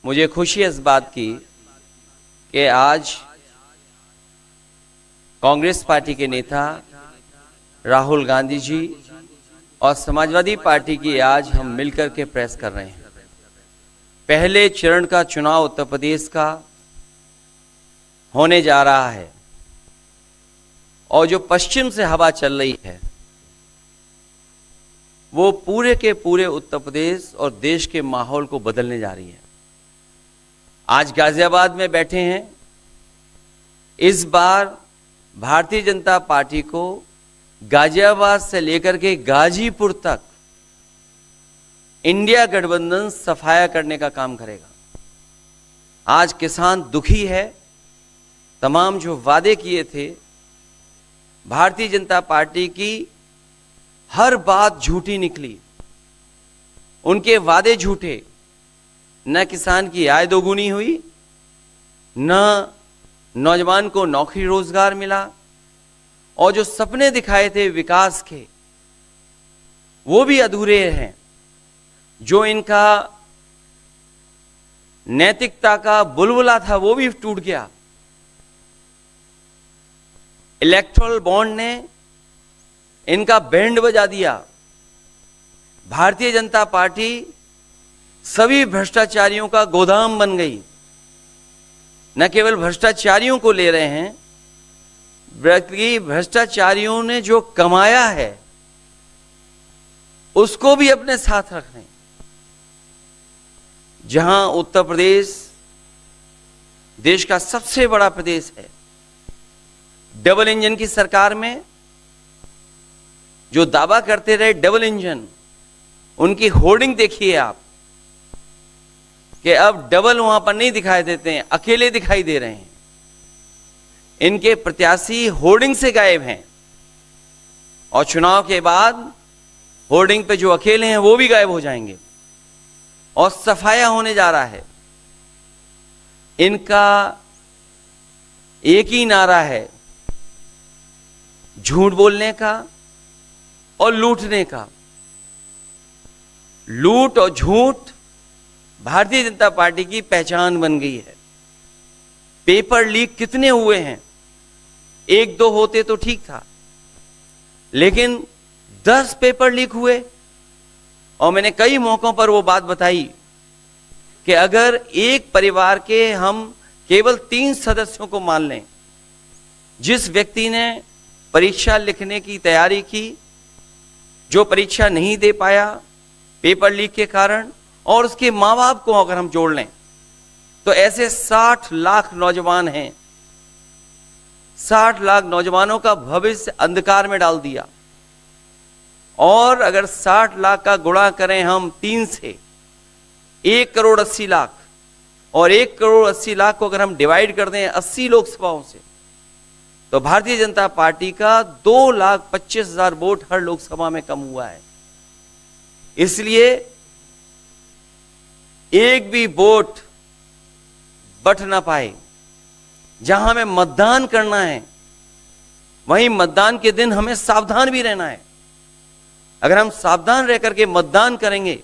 मुझे खुशी है इस बात की कि आज कांग्रेस पार्टी के नेता राहुल गांधी जी और समाजवादी पार्टी की आज हम मिलकर के प्रेस कर रहे हैं। पहले चरण का चुनाव उत्तर प्रदेश का होने जा रहा है और जो पश्चिम से हवा चल रही है वो पूरे के पूरे उत्तर प्रदेश और देश के माहौल को बदलने जा रही है। आज गाजियाबाद में बैठे हैं। इस बार भारतीय जनता पार्टी को गाजियाबाद से लेकर के गाजीपुर तक इंडिया गठबंधन सफाया करने का काम करेगा। आज किसान दुखी है। तमाम जो वादे किए थे, भारतीय जनता पार्टी की हर बात झूठी निकली। उनके वादे झूठे। न किसान की आय दोगुनी हुई, न नौजवान को नौकरी रोजगार मिला, और जो सपने दिखाए थे विकास के वो भी अधूरे हैं। जो इनका नैतिकता का बुलबुला था वो भी टूट गया। इलेक्टोरल बॉन्ड ने इनका बैंड बजा दिया। भारतीय जनता पार्टी सभी भ्रष्टाचारियों का गोदाम बन गई। न केवल भ्रष्टाचारियों को ले रहे हैं, बल्कि भ्रष्टाचारियों ने जो कमाया है उसको भी अपने साथ रख रहे हैं। जहां उत्तर प्रदेश देश का सबसे बड़ा प्रदेश है, डबल इंजन की सरकार में जो दावा करते रहे डबल इंजन, उनकी होर्डिंग देखिए आप कि अब डबल वहां पर नहीं दिखाई देते हैं, अकेले दिखाई दे रहे हैं। इनके प्रत्याशी होर्डिंग से गायब हैं और चुनाव के बाद होर्डिंग पे जो अकेले हैं वो भी गायब हो जाएंगे और सफाया होने जा रहा है। इनका एक ही नारा है, झूठ बोलने का और लूटने का। लूट और झूठ भारतीय जनता पार्टी की पहचान बन गई है। पेपर लीक कितने हुए हैं? एक दो होते तो ठीक था, लेकिन 10 पेपर लीक हुए। और मैंने कई मौकों पर वो बात बताई कि अगर एक परिवार के हम केवल 3 सदस्यों को मान लें, जिस व्यक्ति ने परीक्षा लिखने की तैयारी की, जो परीक्षा नहीं दे पाया पेपर लीक के कारण, और उसके मां बाप को अगर हम जोड़ लें तो ऐसे 60 लाख नौजवान हैं। 60 लाख नौजवानों का भविष्य अंधकार में डाल दिया। और अगर 60 लाख का गुणा करें हम 3 से, 1 करोड़ 80 लाख, और 1 करोड़ 80 लाख को अगर हम डिवाइड कर दें 80 लोकसभाओं से, तो भारतीय जनता पार्टी का 2,25,000 वोट हर लोकसभा में कम हुआ है। इसलिए एक भी वोट बट ना पाए। जहां हमें मतदान करना है वहीं मतदान के दिन हमें सावधान भी रहना है। अगर हम सावधान रह करके मतदान करेंगे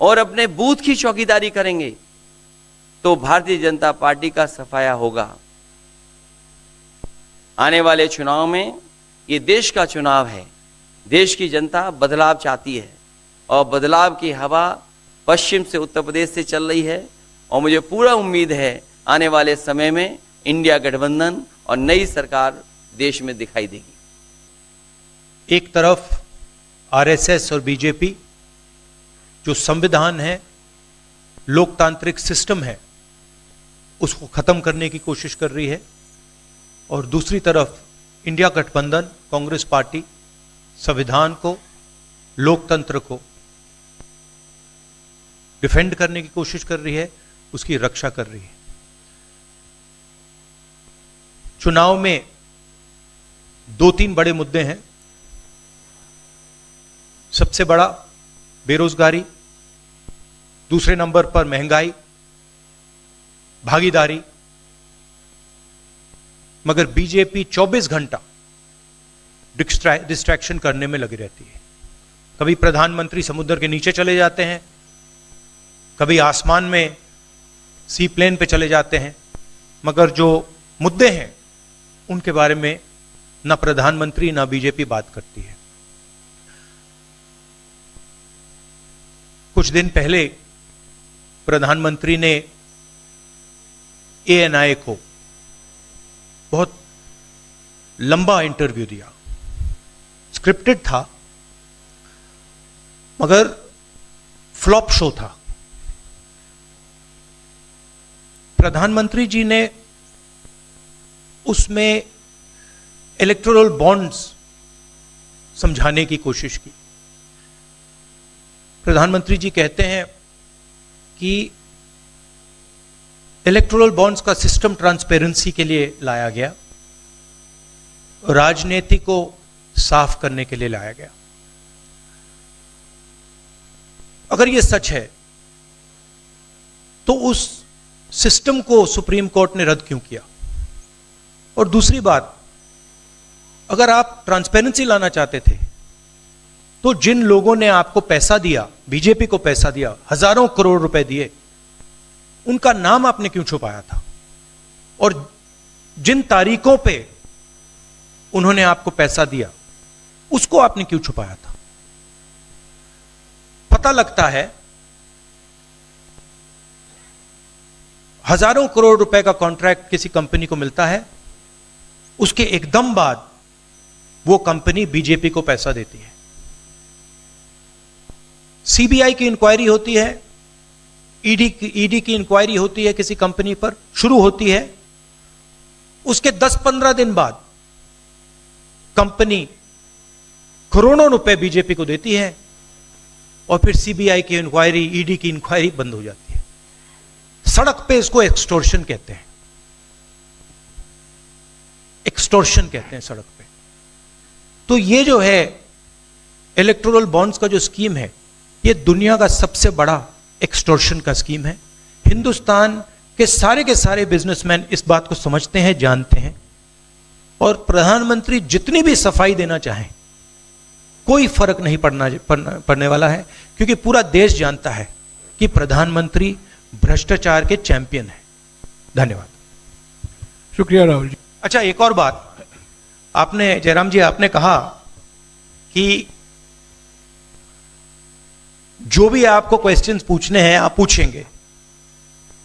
और अपने बूथ की चौकीदारी करेंगे तो भारतीय जनता पार्टी का सफाया होगा। आने वाले चुनाव में, ये देश का चुनाव है, देश की जनता बदलाव चाहती है और बदलाव की हवा पश्चिम से उत्तर प्रदेश से चल रही है। और मुझे पूरा उम्मीद है आने वाले समय में इंडिया गठबंधन और नई सरकार देश में दिखाई देगी। एक तरफ आरएसएस और बीजेपी जो संविधान है, लोकतांत्रिक सिस्टम है, उसको खत्म करने की कोशिश कर रही है, और दूसरी तरफ इंडिया गठबंधन कांग्रेस पार्टी संविधान को, लोकतंत्र को डिफेंड करने की कोशिश कर रही है, उसकी रक्षा कर रही है। चुनाव में 2-3 बड़े मुद्दे हैं। सबसे बड़ा बेरोजगारी, दूसरे नंबर पर महंगाई, भागीदारी। मगर बीजेपी 24 घंटा डिस्ट्रैक्शन करने में लगी रहती है। कभी प्रधानमंत्री समुद्र के नीचे चले जाते हैं, कभी आसमान में सी प्लेन पे चले जाते हैं, मगर जो मुद्दे हैं उनके बारे में ना प्रधानमंत्री ना बीजेपी बात करती है। कुछ दिन पहले प्रधानमंत्री ने ANI को बहुत लंबा इंटरव्यू दिया, स्क्रिप्टेड था मगर फ्लॉप शो था। प्रधानमंत्री जी ने उसमें इलेक्टोरल बॉन्ड्स समझाने की कोशिश की। प्रधानमंत्री जी कहते हैं कि इलेक्टोरल बॉन्ड्स का सिस्टम ट्रांसपेरेंसी के लिए लाया गया, राजनीति को साफ करने के लिए लाया गया। अगर यह सच है तो उस सिस्टम को सुप्रीम कोर्ट ने रद्द क्यों किया? और दूसरी बात, अगर आप ट्रांसपेरेंसी लाना चाहते थे तो जिन लोगों ने आपको पैसा दिया, बीजेपी को पैसा दिया, हजारों करोड़ रुपए दिए, उनका नाम आपने क्यों छुपाया था? और जिन तारीखों पे उन्होंने आपको पैसा दिया उसको आपने क्यों छुपाया था? पता लगता है हजारों करोड़ रुपए का कॉन्ट्रैक्ट किसी कंपनी को मिलता है, उसके एकदम बाद वो कंपनी बीजेपी को पैसा देती है। सीबीआई की इंक्वायरी होती है, ईडी की इंक्वायरी होती है किसी कंपनी पर, शुरू होती है, उसके 10-15 दिन बाद कंपनी करोड़ों रुपए बीजेपी को देती है और फिर सीबीआई की इंक्वायरी, ईडी की इंक्वायरी बंद हो जाती है। सड़क पे इसको एक्सटोर्शन कहते हैं, एक्सटोर्शन कहते हैं सड़क पे। तो ये जो है इलेक्टोरल बॉन्ड्स का जो स्कीम है, ये दुनिया का सबसे बड़ा एक्सटोर्शन का स्कीम है। हिंदुस्तान के सारे बिजनेसमैन इस बात को समझते हैं, जानते हैं, और प्रधानमंत्री जितनी भी सफाई देना चाहें कोई फर्क नहीं पड़ने वाला है, क्योंकि पूरा देश जानता है कि प्रधानमंत्री भ्रष्टाचार के चैंपियन है। धन्यवाद। शुक्रिया राहुल जी। अच्छा, एक और बात, आपने जयराम जी आपने कहा कि जो भी आपको क्वेश्चंस पूछने हैं आप पूछेंगे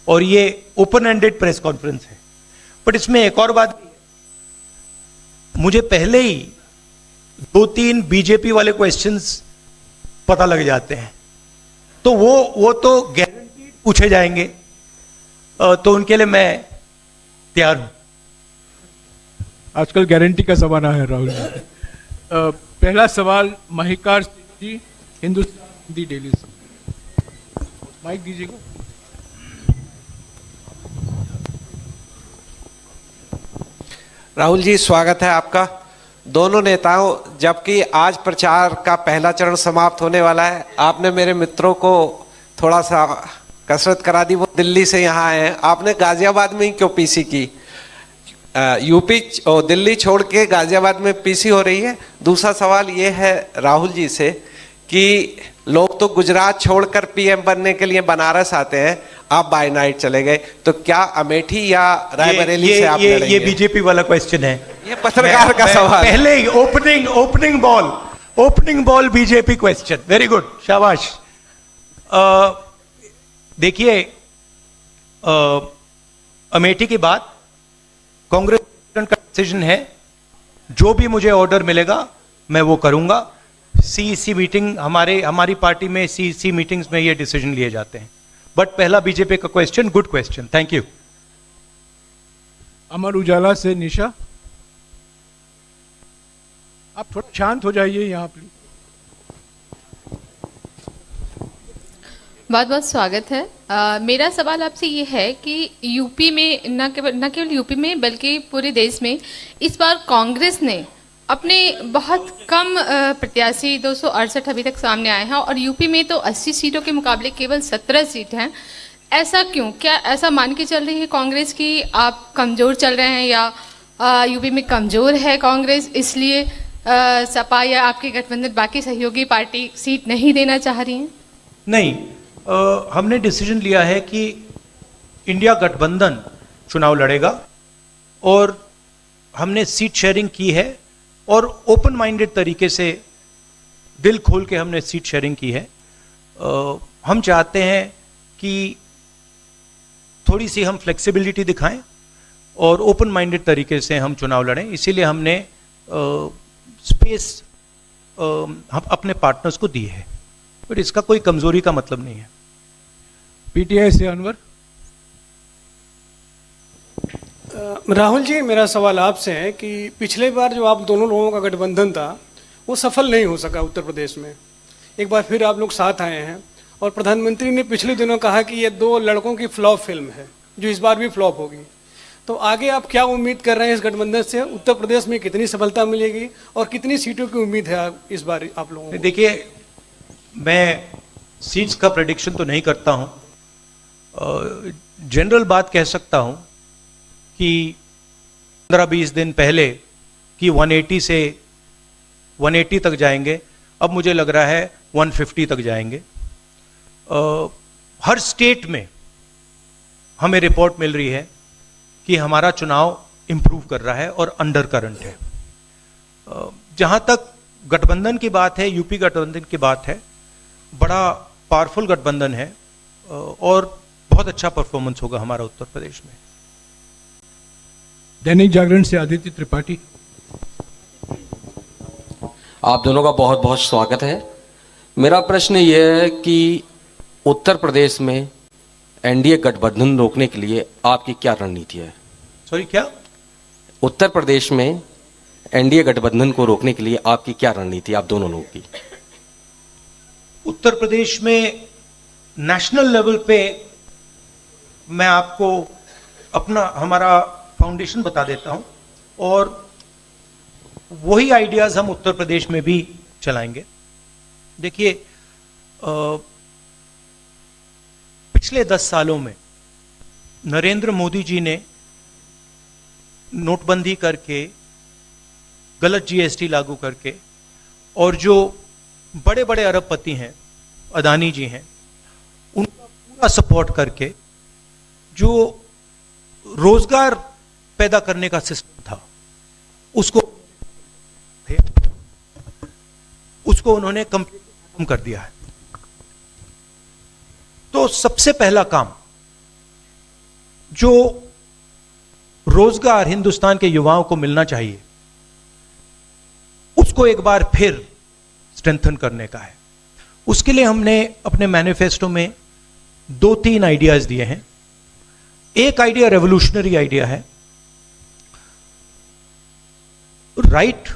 और ये ओपन एंडेड प्रेस कॉन्फ्रेंस है। बट इसमें एक और बात भी है, मुझे पहले ही 2-3 बीजेपी वाले क्वेश्चंस पता लग जाते हैं, तो वो तो गारंटी पूछे जाएंगे, तो उनके लिए मैं तैयार हूं। आजकल गारंटी का जमाना है राहुल जी। पहला सवाल महिकार सिंह जी, हिंदुस्तान हिंदी डेली से। माइक दीजिएगा। राहुल जी, स्वागत है आपका। दोनों नेताओं, जबकि आज प्रचार का पहला चरण समाप्त होने वाला है, आपने मेरे मित्रों को थोड़ा सा कसरत करा दी, वो दिल्ली से यहाँ आए हैं। आपने गाजियाबाद में ही क्यों पीसी की? यूपी और दिल्ली छोड़ के गाजियाबाद में पीसी हो रही है। दूसरा सवाल ये है राहुल जी से कि लोग तो गुजरात छोड़कर पीएम बनने के लिए बनारस आते हैं, आप बाय नाइट चले गए, तो क्या अमेठी या रायबरेली से आप लड़ेंगे? ये बीजेपी वाला क्वेश्चन है, ये पत्रकार का सवाल। पहले ही opening ball BJP question. Very good, शाबाश। देखिए, अमेठी की बात कांग्रेस का डिसीजन है, जो भी मुझे ऑर्डर मिलेगा मैं वो करूंगा। सीईसी मीटिंग, हमारी पार्टी में सीईसी मीटिंग्स में ये डिसीजन लिए जाते हैं। बट पहला बीजेपी का question, good question, thank you. Amar Ujala से निशा, आप थोड़ा शांत हो जाइए यहाँ प्लीज। बहुत बहुत स्वागत है। मेरा सवाल आपसे ये है कि यूपी में न केवल यूपी में बल्कि पूरे देश में इस बार कांग्रेस ने अपने बहुत कम प्रत्याशी 268 अभी तक सामने आए हैं, और यूपी में तो 80 सीटों के मुकाबले केवल 17 सीट हैं। ऐसा क्यों? क्या ऐसा मान के चल रही है कांग्रेस कि आप कमज़ोर चल रहे हैं, या यूपी में कमज़ोर है कांग्रेस इसलिए सपा या आपके गठबंधन बाकी सहयोगी पार्टी सीट नहीं देना चाह रही हैं? नहीं, हमने डिसीजन लिया है कि इंडिया गठबंधन चुनाव लड़ेगा और हमने सीट शेयरिंग की है और ओपन माइंडेड तरीके से दिल खोल के हमने सीट शेयरिंग की है। हम चाहते हैं कि थोड़ी सी हम फ्लेक्सिबिलिटी दिखाएं और ओपन माइंडेड तरीके से हम चुनाव लड़ें, इसीलिए हमने स्पेस हम अपने पार्टनर्स को दी है, बट इसका कोई कमजोरी का मतलब नहीं है। पीटीआई से अनवर। राहुल जी, मेरा सवाल आपसे है कि पिछले बार जो आप दोनों लोगों का गठबंधन था वो सफल नहीं हो सका उत्तर प्रदेश में। एक बार फिर आप लोग साथ आए हैं और प्रधानमंत्री ने पिछले दिनों कहा कि ये दो लड़कों की फ्लॉप फिल्म है जो इस बार भी फ्लॉप होगी। तो आगे आप क्या उम्मीद कर रहे हैं इस गठबंधन से? उत्तर प्रदेश में कितनी सफलता मिलेगी और कितनी सीटों की उम्मीद है इस बार आप लोगों को? देखिए, मैं सीट्स का प्रेडिक्शन तो नहीं करता हूं, जनरल बात कह सकता हूं कि 15-20 दिन पहले कि 180 से 180 तक जाएंगे, अब मुझे लग रहा है 150 तक जाएंगे। हर स्टेट में हमें रिपोर्ट मिल रही है कि हमारा चुनाव इंप्रूव कर रहा है और अंडर करंट है। जहां तक गठबंधन की बात है, यूपी गठबंधन की बात है, बड़ा पावरफुल गठबंधन है और बहुत अच्छा परफॉर्मेंस होगा हमारा उत्तर प्रदेश में। दैनिक जागरण से आदित्य त्रिपाठी। आप दोनों का बहुत बहुत स्वागत है। मेरा प्रश्न यह है कि उत्तर प्रदेश में एनडीए गठबंधन रोकने के लिए आपकी क्या रणनीति है? सॉरी, क्या? उत्तर प्रदेश में एनडीए गठबंधन को रोकने के लिए आपकी क्या रणनीति है, आप दोनों लोगों की? उत्तर प्रदेश में नेशनल लेवल पे मैं आपको हमारा फाउंडेशन बता देता हूं और वही आइडियाज हम उत्तर प्रदेश में भी चलाएंगे। देखिए, पिछले 10 सालों में नरेंद्र मोदी जी ने नोटबंदी करके, गलत जीएसटी लागू करके और जो बड़े बड़े अरबपति हैं, अदानी जी हैं, उनका पूरा सपोर्ट करके जो रोजगार पैदा करने का सिस्टम था उसको उन्होंने खत्म कर दिया है। तो सबसे पहला काम जो रोजगार हिंदुस्तान के युवाओं को मिलना चाहिए उसको एक बार फिर स्ट्रेंथन करने का है। उसके लिए हमने अपने मैनिफेस्टो में 2-3 आइडियाज दिए हैं। एक आइडिया रेवोल्यूशनरी आइडिया है, राइट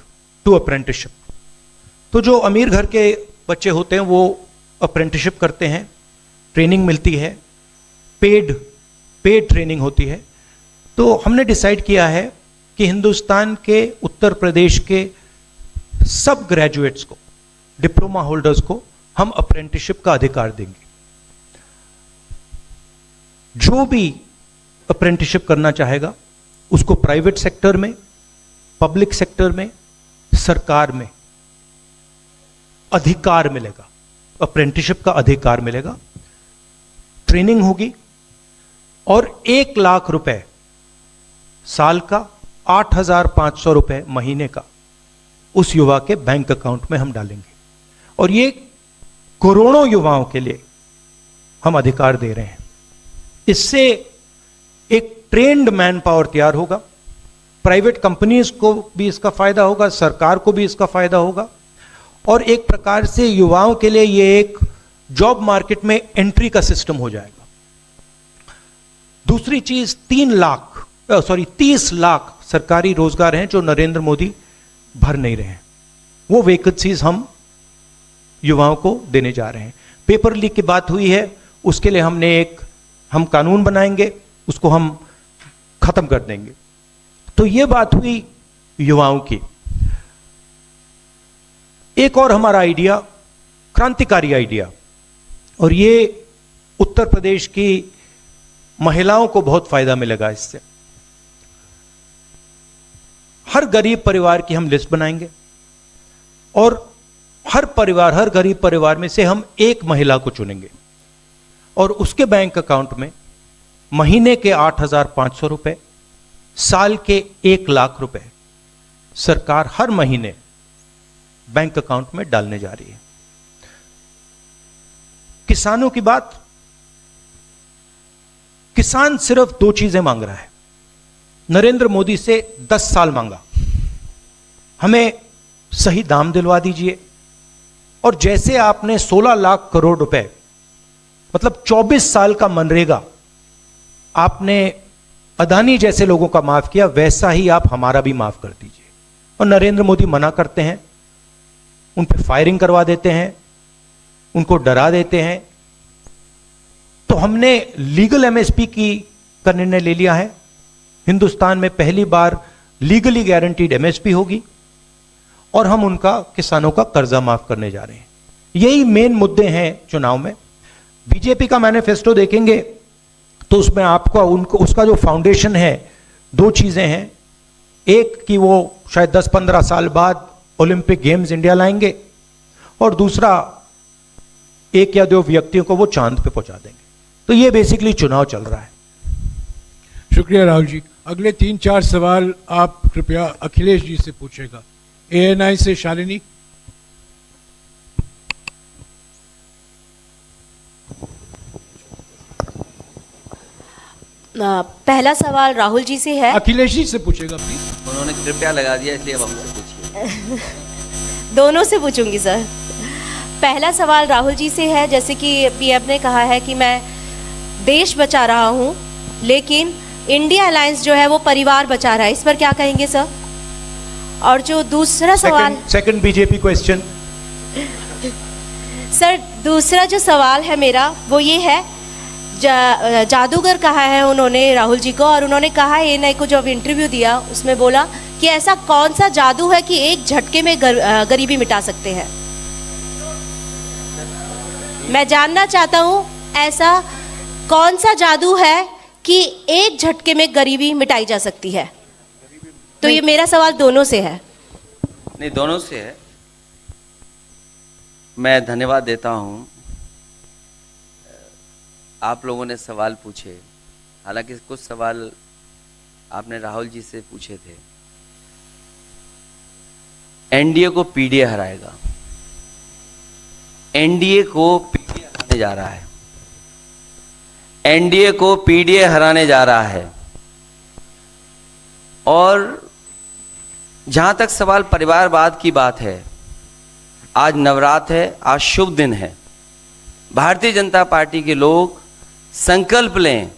टू अप्रेंटिसशिप। तो जो अमीर घर के बच्चे होते हैं वो अप्रेंटिसशिप करते हैं, ट्रेनिंग मिलती है, पेड ट्रेनिंग होती है। तो हमने डिसाइड किया है कि हिंदुस्तान के उत्तर प्रदेश के सब ग्रेजुएट्स को, डिप्लोमा होल्डर्स को हम अप्रेंटिसशिप का अधिकार देंगे। जो भी अप्रेंटिसशिप करना चाहेगा उसको प्राइवेट सेक्टर में, पब्लिक सेक्टर में, सरकार में अधिकार मिलेगा, अप्रेंटिसशिप का अधिकार मिलेगा, ट्रेनिंग होगी और 1 लाख रुपए साल का, 8,500 रुपए महीने का उस युवा के बैंक अकाउंट में हम डालेंगे। और ये करोड़ों युवाओं के लिए हम अधिकार दे रहे हैं। इससे एक ट्रेन्ड मैन पावर तैयार होगा, प्राइवेट कंपनीज को भी इसका फायदा होगा, सरकार को भी इसका फायदा होगा और एक प्रकार से युवाओं के लिए ये एक जॉब मार्केट में एंट्री का सिस्टम हो जाएगा। दूसरी चीज 30 लाख सरकारी रोजगार हैं जो नरेंद्र मोदी भर नहीं रहे हैं, वो वैकेंसीज हम युवाओं को देने जा रहे हैं। पेपर लीक की बात हुई है, उसके लिए हम कानून बनाएंगे, उसको हम खत्म कर देंगे। तो ये बात हुई युवाओं की। एक और हमारा आइडिया, क्रांतिकारी आइडिया, और ये उत्तर प्रदेश की महिलाओं को बहुत फायदा मिलेगा इससे। हर गरीब परिवार की हम लिस्ट बनाएंगे और हर गरीब परिवार में से हम एक महिला को चुनेंगे और उसके बैंक अकाउंट में महीने के 8,500 रुपए, साल के 1 लाख रुपए सरकार हर महीने बैंक अकाउंट में डालने जा रही है। किसानों की बात, किसान सिर्फ 2 चीजें मांग रहा है। नरेंद्र मोदी से 10 साल मांगा, हमें सही दाम दिलवा दीजिए, और जैसे आपने 16 लाख करोड़ रुपए मतलब 24 साल का मनरेगा आपने अदानी जैसे लोगों का माफ किया, वैसा ही आप हमारा भी माफ कर दीजिए। और नरेंद्र मोदी मना करते हैं, उन पर फायरिंग करवा देते हैं, उनको डरा देते हैं। तो हमने लीगल एमएसपी का निर्णय ले लिया है। हिंदुस्तान में पहली बार लीगली गारंटीड एमएसपी होगी, और हम उनका, किसानों का कर्जा माफ करने जा रहे हैं। यही मेन मुद्दे हैं चुनाव में। बीजेपी का मैनिफेस्टो देखेंगे तो उसमें आपको उनको, उसका जो फाउंडेशन है, 2 चीजें हैं। एक कि वो शायद 10-15 साल बाद ओलंपिक गेम्स इंडिया लाएंगे, और दूसरा 1 या 2 व्यक्तियों को वो चांद पे पहुंचा देंगे। तो ये बेसिकली चुनाव चल रहा है। शुक्रिया राहुल जी। अगले 3-4 सवाल आप कृपया अखिलेश जी से पूछेगा। ANI से शालिनी। पहला सवाल राहुल जी से है। अखिलेश जी से पूछेगा प्लीज। उन्होंने कृपया लगा दिया, इसलिए अब हमसे पूछिए। दोनों से पूछूंगी सर। पहला सवाल राहुल जी से है, जैसे कि पीएम ने कहा है कि मैं देश बचा रहा हूं, लेकिन इंडिया अलायंस जो है वो परिवार बचा रहा है, इस पर क्या कहेंगे सर? और जो दूसरा सवाल, सेकंड बीजेपी क्वेश्चन। सर दूसरा जो सवाल है मेरा वो ये है, जादूगर कहा है उन्होंने राहुल जी को, और उन्होंने कहा है ANI को, जो अब इंटरव्यू दिया उसमें बोला कि ऐसा कौन सा जादू है कि एक झटके में गरीबी मिटा सकते हैं। मैं जानना चाहता हूं ऐसा कौन सा जादू है कि एक झटके में गरीबी मिटाई जा सकती है। तो ये मेरा सवाल दोनों से है। नहीं, दोनों से है। मैं धन्यवाद देता हूं, आप लोगों ने सवाल पूछे। हालांकि कुछ सवाल आपने राहुल जी से पूछे थे। एनडीए को पीडीए हराएगा, एनडीए को पीडीए हराने जा रहा है, एनडीए को पीडीए हराने जा रहा है। और जहां तक सवाल परिवारवाद की बात है, आज नवरात्र है, आज शुभ दिन है। भारतीय जनता पार्टी के लोग संकल्प लें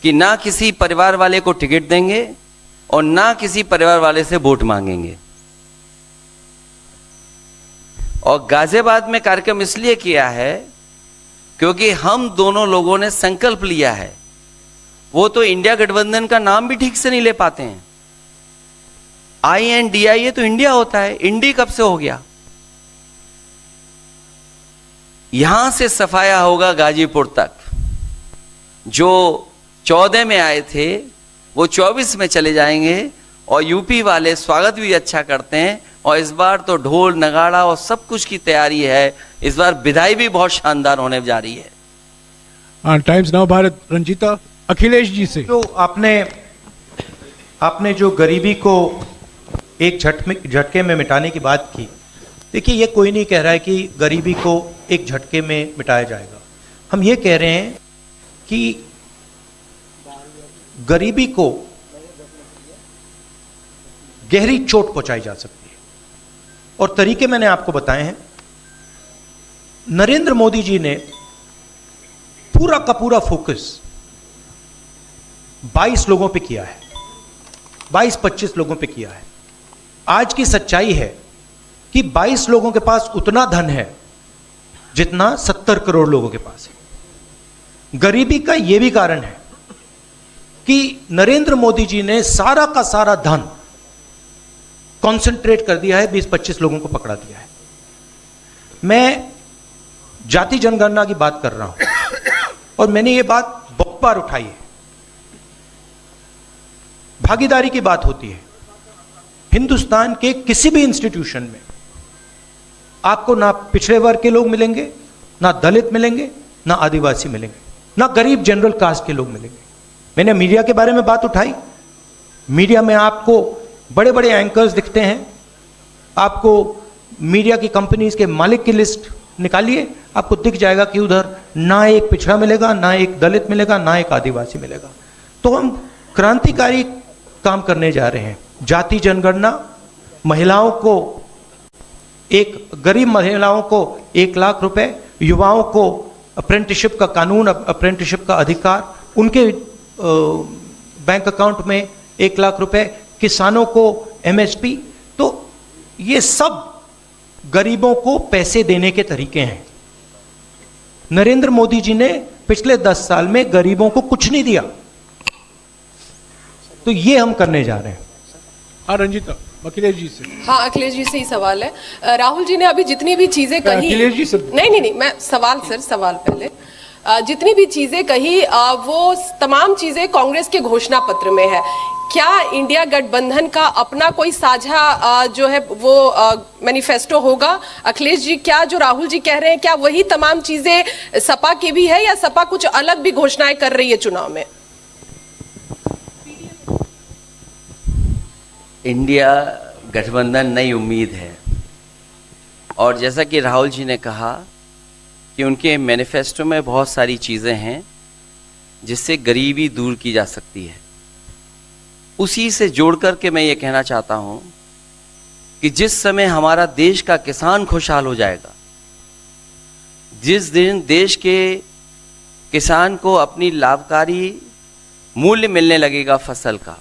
कि ना किसी परिवार वाले को टिकट देंगे और ना किसी परिवार वाले से वोट मांगेंगे। और गाजियाबाद में कार्यक्रम इसलिए किया है क्योंकि हम दोनों लोगों ने संकल्प लिया है। वो तो इंडिया गठबंधन का नाम भी ठीक से नहीं ले पाते हैं। INDIA तो इंडिया होता है, इंडी कब से हो गया? यहां से सफाया होगा गाजीपुर तक। जो 14 में आए थे वो 24 में चले जाएंगे, और यूपी वाले स्वागत भी अच्छा करते हैं। और इस बार तो ढोल नगाड़ा और सब कुछ की तैयारी है। इस बार विदाई भी बहुत शानदार होने जा रही है। Times Now Bharat, Ranjita. अखिलेश जी से। जो आपने जो गरीबी को एक झटके में मिटाने की बात की, देखिए ये कोई नहीं कह रहा है कि गरीबी को एक झटके में मिटाया जाएगा। हम ये कह रहे हैं कि गरीबी को गहरी चोट पहुंचाई जा सकती है, और तरीके मैंने आपको बताए हैं। नरेंद्र मोदी जी ने पूरा का पूरा फोकस 22 लोगों पे किया है, 22-25 लोगों पे किया है। आज की सच्चाई है कि 22 लोगों के पास उतना धन है जितना 70 करोड़ लोगों के पास है। गरीबी का यह भी कारण है कि नरेंद्र मोदी जी ने सारा का सारा धन कंसंट्रेट कर दिया है, 20-25 लोगों को पकड़ा दिया है। मैं जाति जनगणना की बात कर रहा हूं, और मैंने ये बात बहुत बार उठाई है। भागीदारी की बात होती है। हिंदुस्तान के किसी भी इंस्टीट्यूशन में आपको ना पिछड़े वर्ग के लोग मिलेंगे, ना दलित मिलेंगे, ना आदिवासी मिलेंगे, ना गरीब जनरल कास्ट के लोग मिलेंगे। मैंने मीडिया के बारे में बात उठाई, मीडिया में आपको बड़े बड़े एंकर्स दिखते हैं, आपको मीडिया की कंपनीज के मालिक की लिस्ट निकालिए, आपको दिख जाएगा कि उधर ना एक पिछड़ा मिलेगा, ना एक दलित मिलेगा, ना एक आदिवासी मिलेगा। तो हम क्रांतिकारी काम करने जा रहे हैं। जाति जनगणना, महिलाओं को, एक गरीब महिलाओं को 1 लाख रुपए, युवाओं को अप्रेंटिसशिप का कानून, अप्रेंटिसशिप का अधिकार, उनके बैंक अकाउंट में 1 लाख रुपए, किसानों को एमएसपी। तो ये सब गरीबों को पैसे देने के तरीके हैं। नरेंद्र मोदी जी ने पिछले 10 साल में गरीबों को कुछ नहीं दिया, तो ये हम करने जा रहे हैं। हाँ रंजीता, अखिलेश जी से। हाँ, अखिलेश जी से ही सवाल है। राहुल जी ने अभी जितनी भी चीजें कही, अखिलेश जी से नहीं, मैं सवाल पहले जितनी भी चीजें कही वो तमाम चीजें कांग्रेस के घोषणा पत्र में है। क्या इंडिया गठबंधन का अपना कोई साझा जो है वो मैनिफेस्टो होगा? अखिलेश जी, क्या जो राहुल जी कह रहे हैं क्या वही तमाम चीजें सपा की भी है, या सपा कुछ अलग भी घोषणाएं कर रही है चुनाव में? इंडिया गठबंधन नई उम्मीद है, और जैसा कि राहुल जी ने कहा कि उनके मैनिफेस्टो में बहुत सारी चीज़ें हैं जिससे गरीबी दूर की जा सकती है। उसी से जोड़ कर के मैं ये कहना चाहता हूँ कि जिस समय हमारा देश का किसान खुशहाल हो जाएगा, जिस दिन देश के किसान को अपनी लाभकारी मूल्य मिलने लगेगा फसल का,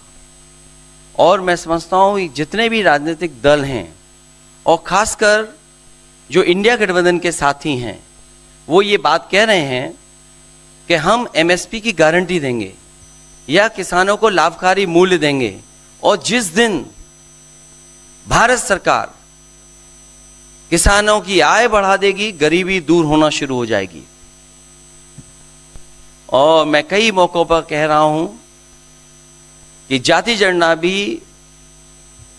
और मैं समझता हूँ जितने भी राजनीतिक दल हैं और खासकर जो इंडिया गठबंधन के साथी हैं, वो ये बात कह रहे हैं कि हम एमएसपी की गारंटी देंगे या किसानों को लाभकारी मूल्य देंगे, और जिस दिन भारत सरकार किसानों की आय बढ़ा देगी, गरीबी दूर होना शुरू हो जाएगी। और मैं कई मौकों पर कह रहा हूं कि जाति जनगणना भी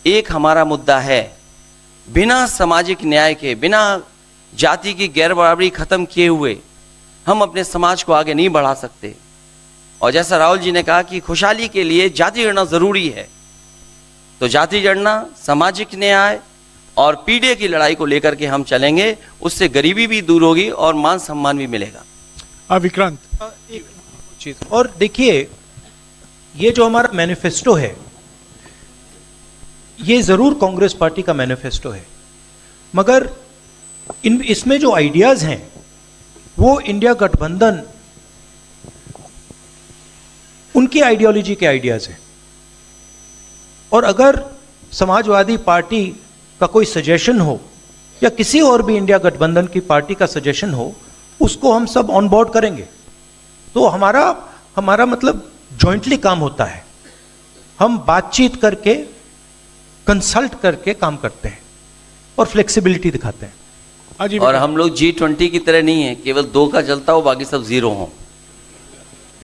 एक हमारा मुद्दा है। बिना सामाजिक न्याय के, बिना जाति की गैर बराबरी खत्म किए हुए हम अपने समाज को आगे नहीं बढ़ा सकते। और जैसा राहुल जी ने कहा कि खुशहाली के लिए जाति गणना जरूरी है, तो जाति गणना, सामाजिक न्याय और पीढ़ी की लड़ाई को लेकर के हम चलेंगे। उससे गरीबी भी दूर होगी और मान सम्मान भी मिलेगा। विक्रांत, एक चीज और देखिए, ये जो हमारा मैनिफेस्टो है, ये जरूर कांग्रेस पार्टी का मैनिफेस्टो है, मगर इसमें जो आइडियाज हैं वो इंडिया गठबंधन उनकी आइडियोलॉजी के आइडियाज हैं। और अगर समाजवादी पार्टी का कोई सजेशन हो या किसी और भी इंडिया गठबंधन की पार्टी का सजेशन हो, उसको हम सब ऑन बोर्ड करेंगे। तो हमारा मतलब जॉइंटली काम होता है, हम बातचीत करके, कंसल्ट करके काम करते हैं और फ्लेक्सिबिलिटी दिखाते हैं। और हम लोग G20 की तरह नहीं है केवल 2 का चलता हो बाकी सब 0 हो।